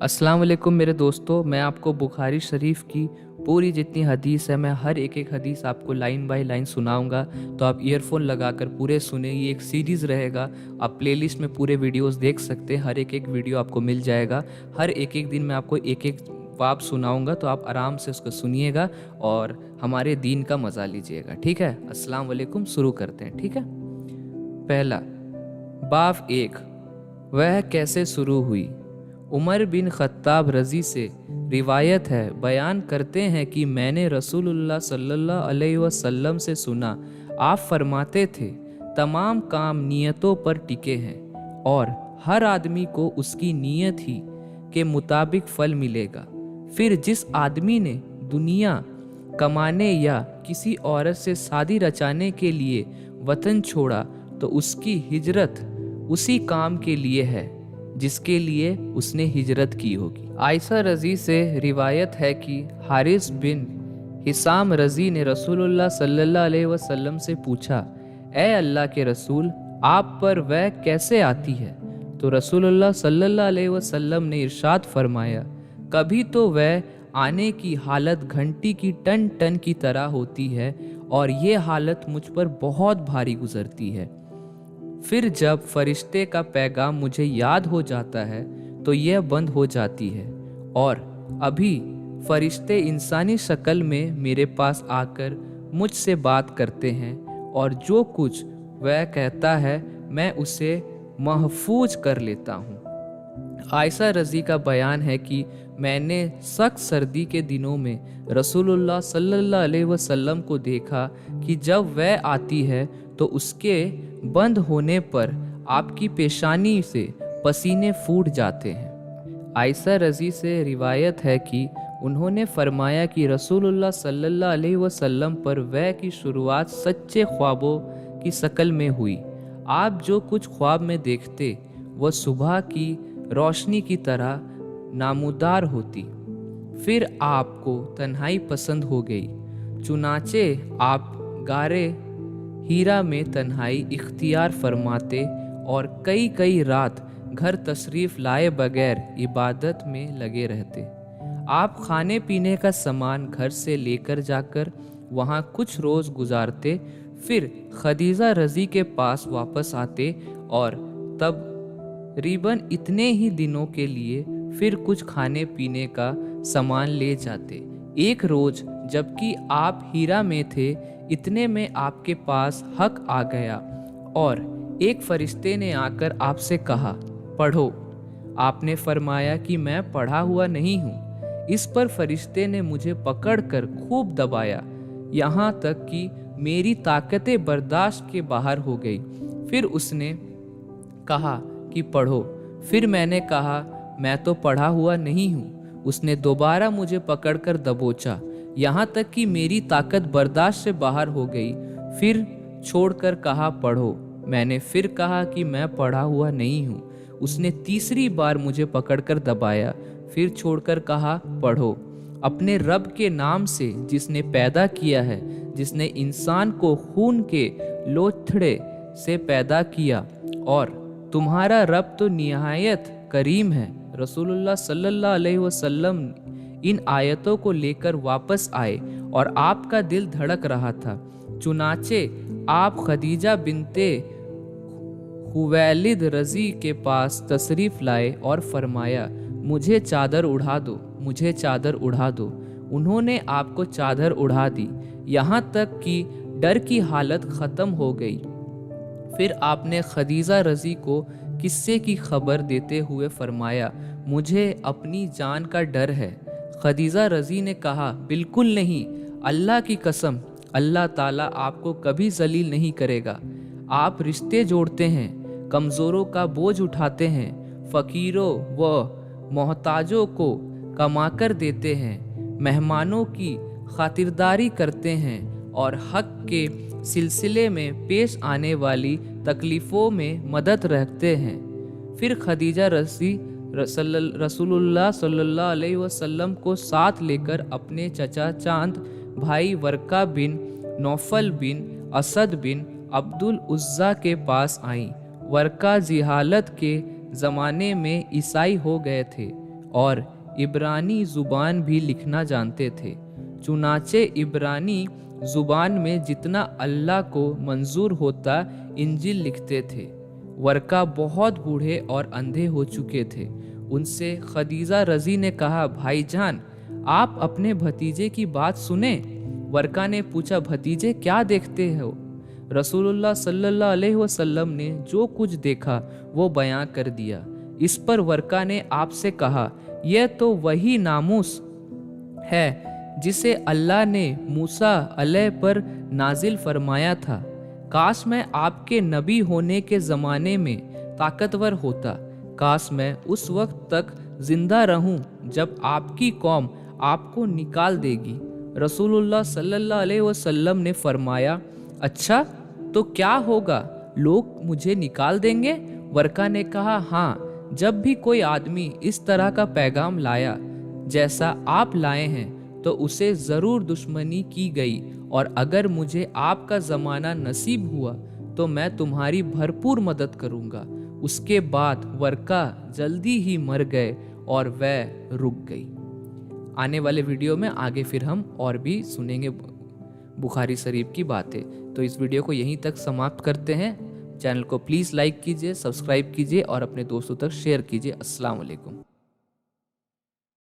अस्सलाम वालेकुम मेरे दोस्तों, मैं आपको बुखारी शरीफ की पूरी जितनी हदीस है, मैं हर एक हदीस आपको लाइन बाय लाइन सुनाऊंगा। तो आप ईयरफोन लगाकर पूरे सुने। ये एक सीरीज़ रहेगा। आप प्लेलिस्ट में पूरे वीडियोस देख सकते हैं। हर एक वीडियो आपको मिल जाएगा। हर एक दिन मैं आपको एक बाब सुनाऊंगा, तो आप आराम से उसको सुनिएगा और हमारे दीन का मज़ा लीजिएगा। ठीक है, अस्सलाम वालेकुम। शुरू करते हैं। ठीक है। पहला बाब 1, वह कैसे शुरू हुई। उमर बिन खत्ताब रज़ी से रिवायत है, बयान करते हैं कि मैंने रसूलुल्लाह सल्लल्लाहु अलैहि वसल्लम से सुना, आप फरमाते थे, तमाम काम नियतों पर टिके हैं और हर आदमी को उसकी नीयत ही के मुताबिक फल मिलेगा। फिर जिस आदमी ने दुनिया कमाने या किसी औरत से शादी रचाने के लिए वतन छोड़ा, तो उसकी हिजरत उसी काम के लिए है जिसके लिए उसने हिजरत की होगी। आयशा रज़ी से रिवायत है कि हारिस बिन हिसाम रज़ी ने रसूलुल्लाह सल्लल्लाहु अलैहि वसल्लम से पूछा, ए अल्लाह के रसूल, आप पर वह कैसे आती है। तो रसूलुल्लाह सल्लल्लाहु अलैहि वसल्लम ने इरशाद फरमाया, कभी तो वह आने की हालत घंटी की टन टन की तरह होती है और ये हालत मुझ पर बहुत भारी गुजरती है। फिर जब फरिश्ते का पैगाम मुझे याद हो जाता है तो यह बंद हो जाती है और अभी फरिश्ते इंसानी शक्ल में मेरे पास आकर मुझसे बात करते हैं और जो कुछ वह कहता है मैं उसे महफूज कर लेता हूँ। आयशा रज़ी का बयान है कि मैंने सख्त सर्दी के दिनों में रसूलुल्लाह सल्लल्लाहु अलैहि वसल्लम को देखा कि जब वह आती है तो उसके बंद होने पर आपकी पेशानी से पसीने फूट जाते हैं। आयशा रज़ी से रिवायत है कि उन्होंने फरमाया कि रसूलुल्लाह सल्लल्लाहु अलैहि वसल्लम पर वह की शुरुआत सच्चे ख्वाबों की शक्ल में हुई। आप जो कुछ ख्वाब में देखते वह सुबह की रोशनी की तरह नामूदार होती। फिर आपको तन्हाई पसंद हो गई, चुनाचे आप गारे हीरा में तन्हाई इख्तियार फरमाते और कई रात घर तशरीफ़ लाए बगैर इबादत में लगे रहते। आप खाने पीने का सामान घर से लेकर जाकर वहाँ कुछ रोज़ गुजारते, फिर खदीजा रज़ी के पास वापस आते और तब तकरीबन इतने ही दिनों के लिए फिर कुछ खाने पीने का सामान ले जाते। एक रोज़ जबकि आप हीरा में थे, इतने में आपके पास हक आ गया और एक फरिश्ते ने आकर आपसे कहा, पढ़ो। आपने फरमाया कि मैं पढ़ा हुआ नहीं हूँ। इस पर फरिश्ते ने मुझे पकड़कर खूब दबाया, यहाँ तक कि मेरी ताकतें बर्दाश्त के बाहर हो गई। फिर उसने कहा कि पढ़ो। फिर मैंने कहा, मैं तो पढ़ा हुआ नहीं हूँ। उसने दोबारा मुझे पकड़कर दबोचा, यहाँ तक कि मेरी ताकत बर्दाश्त से बाहर हो गई। फिर छोड़कर कहा, पढ़ो। मैंने फिर कहा कि मैं पढ़ा हुआ नहीं हूँ। उसने तीसरी बार मुझे पकड़कर दबाया, फिर छोड़कर कहा, पढ़ो। अपने रब के नाम से जिसने पैदा किया है, जिसने इंसान को खून के लोथड़े से पैदा किया, और तुम्हारा रब तो निहायत करीम है। रसूलुल्लाह सल्लल्लाहु अलैहि वसल्लम इन आयतों को लेकर वापस आए और आपका दिल धड़क रहा था। चुनाचे आप खदीजा बिनते खुवैलिद रज़ी के पास तशरीफ़ लाए और फरमाया, मुझे चादर उड़ा दो, मुझे चादर उड़ा दो। उन्होंने आपको चादर उड़ा दी, यहाँ तक कि डर की हालत ख़त्म हो गई। फिर आपने खदीजा रज़ी को किस्से की खबर देते हुए फरमाया, मुझे अपनी जान का डर है। खदीजा रज़ी ने कहा, बिल्कुल नहीं, अल्लाह की कसम, अल्लाह ताला आपको कभी जलील नहीं करेगा। आप रिश्ते जोड़ते हैं, कमज़ोरों का बोझ उठाते हैं, फ़कीरों व मोहताजों को कमाकर देते हैं, मेहमानों की खातिरदारी करते हैं और हक के सिलसिले में पेश आने वाली तकलीफ़ों में मदद रखते हैं। फिर खदीजा रज़ी रसूलुल्लाह सल्लल्लाहु अलैहि वसल्लम को साथ लेकर अपने चचा चांद भाई वर्का बिन नौफल बिन असद बिन अब्दुल उज़्ज़ा के पास आईं। वर्का जिहालत के ज़माने में ईसाई हो गए थे और इब्रानी ज़ुबान भी लिखना जानते थे। चुनाचे इब्रानी ज़ुबान में जितना अल्लाह को मंजूर होता इंजिल लिखते थे। वर्का बहुत बूढ़े और अंधे हो चुके थे। उनसे खदीजा रज़ी ने कहा, भाईजान आप अपने भतीजे की बात सुने। वर्का ने पूछा, भतीजे क्या देखते हो? रसूलुल्लाह सल्लल्लाहु अलैहि वसल्लम ने जो कुछ देखा वो बयां कर दिया। इस पर वर्का ने आपसे कहा, यह तो वही नामूस है जिसे अल्लाह ने मूसा अलैह पर नाजिल फरमाया था। काश मैं आपके नबी होने के ज़माने में ताकतवर होता। काश मैं उस वक्त तक जिंदा रहूं जब आपकी कौम आपको निकाल देगी। रसूलुल्लाह सल्लल्लाहु अलैहि वसल्लम ने फरमाया, अच्छा तो क्या होगा, लोग मुझे निकाल देंगे? वर्का ने कहा, हाँ, जब भी कोई आदमी इस तरह का पैगाम लाया जैसा आप लाए हैं तो उसे ज़रूर दुश्मनी की गई, और अगर मुझे आपका ज़माना नसीब हुआ तो मैं तुम्हारी भरपूर मदद करूँगा। उसके बाद वर्का जल्दी ही मर गए और वह रुक गई। आने वाले वीडियो में आगे फिर हम और भी सुनेंगे बुखारी शरीफ की बातें। तो इस वीडियो को यहीं तक समाप्त करते हैं। चैनल को प्लीज़ लाइक कीजिए, सब्सक्राइब कीजिए और अपने दोस्तों तक शेयर कीजिए। अस्सलाम वालेकुम।